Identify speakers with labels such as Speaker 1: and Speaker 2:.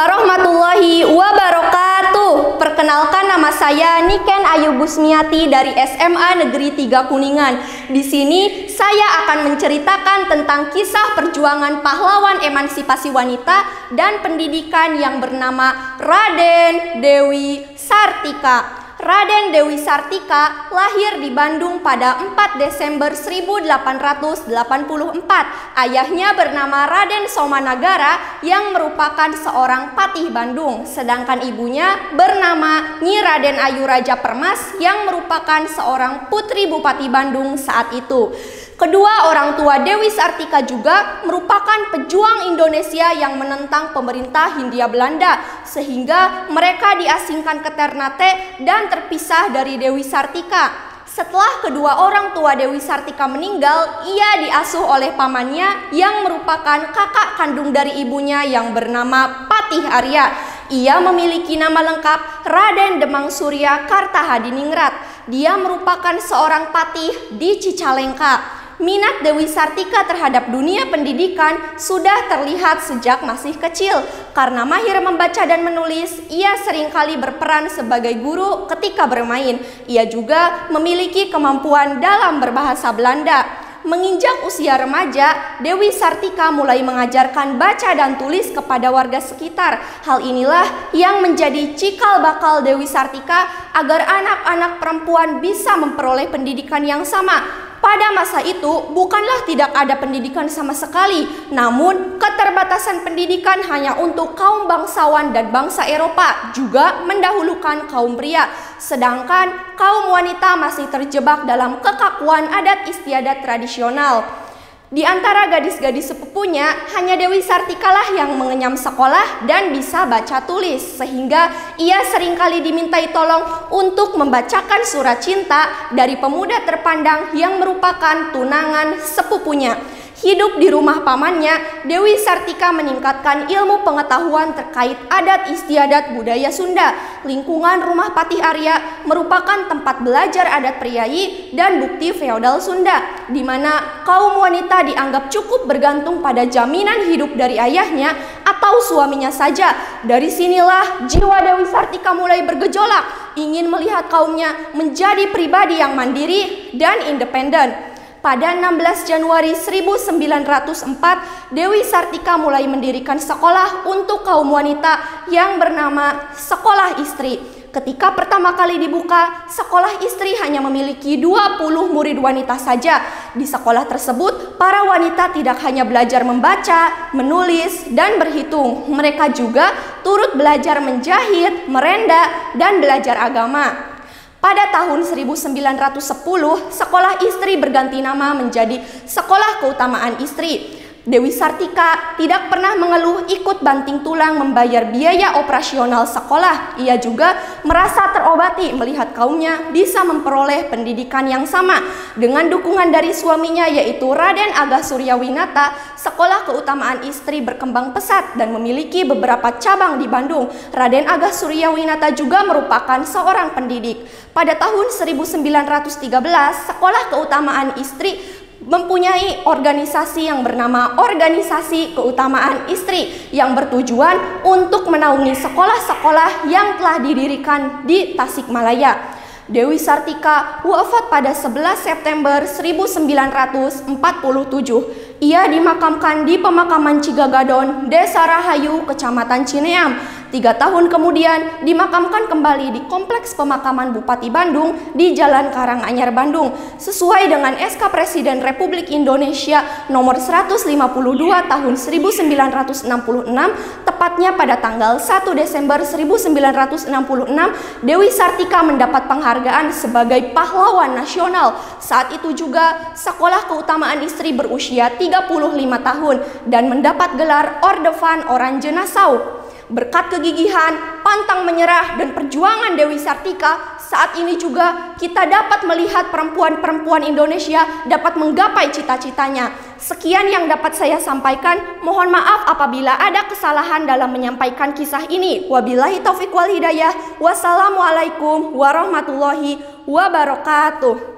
Speaker 1: warahmatullahi wabarakatuh. Perkenalkan, nama saya Niken Ayu Gusmiati dari SMA Negeri 3 Kuningan. Di sini saya akan menceritakan tentang kisah perjuangan pahlawan emansipasi wanita dan pendidikan yang bernama Raden Dewi Sartika. Raden Dewi Sartika lahir di Bandung pada 4 Desember 1884. Ayahnya bernama Raden Somanagara yang merupakan seorang patih Bandung, sedangkan ibunya bernama Nyi Raden Ayu Raja Permas yang merupakan seorang putri Bupati Bandung saat itu. Kedua orang tua Dewi Sartika juga merupakan pejuang Indonesia yang menentang pemerintah Hindia Belanda, sehingga mereka diasingkan ke Ternate dan terpisah dari Dewi Sartika. Setelah kedua orang tua Dewi Sartika meninggal, ia diasuh oleh pamannya yang merupakan kakak kandung dari ibunya yang bernama Patih Arya. Ia memiliki nama lengkap Raden Demang Surya Kartahadiningrat. Dia merupakan seorang patih di Cicalengka. Minat Dewi Sartika terhadap dunia pendidikan sudah terlihat sejak masih kecil. Karena mahir membaca dan menulis, ia seringkali berperan sebagai guru ketika bermain. Ia juga memiliki kemampuan dalam berbahasa Belanda. Menginjak usia remaja, Dewi Sartika mulai mengajarkan baca dan tulis kepada warga sekitar. Hal inilah yang menjadi cikal bakal Dewi Sartika agar anak-anak perempuan bisa memperoleh pendidikan yang sama. Pada masa itu bukanlah tidak ada pendidikan sama sekali, namun keterbatasan pendidikan hanya untuk kaum bangsawan dan bangsa Eropa juga mendahulukan kaum pria, sedangkan kaum wanita masih terjebak dalam kekakuan adat istiadat tradisional. Di antara gadis-gadis sepupunya, hanya Dewi Sartika lah yang mengenyam sekolah dan bisa baca tulis, sehingga ia seringkali dimintai tolong untuk membacakan surat cinta dari pemuda terpandang yang merupakan tunangan sepupunya. Hidup di rumah pamannya, Dewi Sartika meningkatkan ilmu pengetahuan terkait adat istiadat budaya Sunda. Lingkungan rumah Patih Arya merupakan tempat belajar adat priayi dan bukti feodal Sunda, di mana kaum wanita dianggap cukup bergantung pada jaminan hidup dari ayahnya atau suaminya saja. Dari sinilah jiwa Dewi Sartika mulai bergejolak, ingin melihat kaumnya menjadi pribadi yang mandiri dan independen. Pada 16 Januari 1904, Dewi Sartika mulai mendirikan sekolah untuk kaum wanita yang bernama Sekolah Istri. Ketika pertama kali dibuka, sekolah istri hanya memiliki 20 murid wanita saja. Di sekolah tersebut, para wanita tidak hanya belajar membaca, menulis, dan berhitung. Mereka juga turut belajar menjahit, merenda, dan belajar agama. Pada tahun 1910, sekolah istri berganti nama menjadi Sekolah Keutamaan Istri. Dewi Sartika tidak pernah mengeluh ikut banting tulang membayar biaya operasional sekolah. Ia juga merasa terobati melihat kaumnya bisa memperoleh pendidikan yang sama. Dengan dukungan dari suaminya yaitu Raden Agah Suryawinata, Sekolah Keutamaan Istri berkembang pesat dan memiliki beberapa cabang di Bandung. Raden Agah Suryawinata juga merupakan seorang pendidik. Pada tahun 1913, Sekolah Keutamaan Istri mempunyai organisasi yang bernama Organisasi Keutamaan Istri yang bertujuan untuk menaungi sekolah-sekolah yang telah didirikan di Tasikmalaya. Dewi Sartika wafat pada 11 September 1947. Ia dimakamkan di pemakaman Cigagadon, Desa Rahayu, Kecamatan Cineam. 3 tahun kemudian dimakamkan kembali di Kompleks Pemakaman Bupati Bandung di Jalan Karanganyar, Bandung, sesuai dengan SK Presiden Republik Indonesia nomor 152 tahun 1966, tepatnya pada tanggal 1 Desember 1966, Dewi Sartika mendapat penghargaan sebagai pahlawan nasional. Saat itu juga Sekolah Keutamaan Istri berusia 35 tahun dan mendapat gelar Ordevan Oranje Nassau. Berkat kegigihan, pantang menyerah, dan perjuangan Dewi Sartika, saat ini juga kita dapat melihat perempuan-perempuan Indonesia dapat menggapai cita-citanya. Sekian yang dapat saya sampaikan. Mohon maaf apabila ada kesalahan dalam menyampaikan kisah ini. Wabillahi taufiq wal hidayah. Wassalamualaikum warahmatullahi wabarakatuh.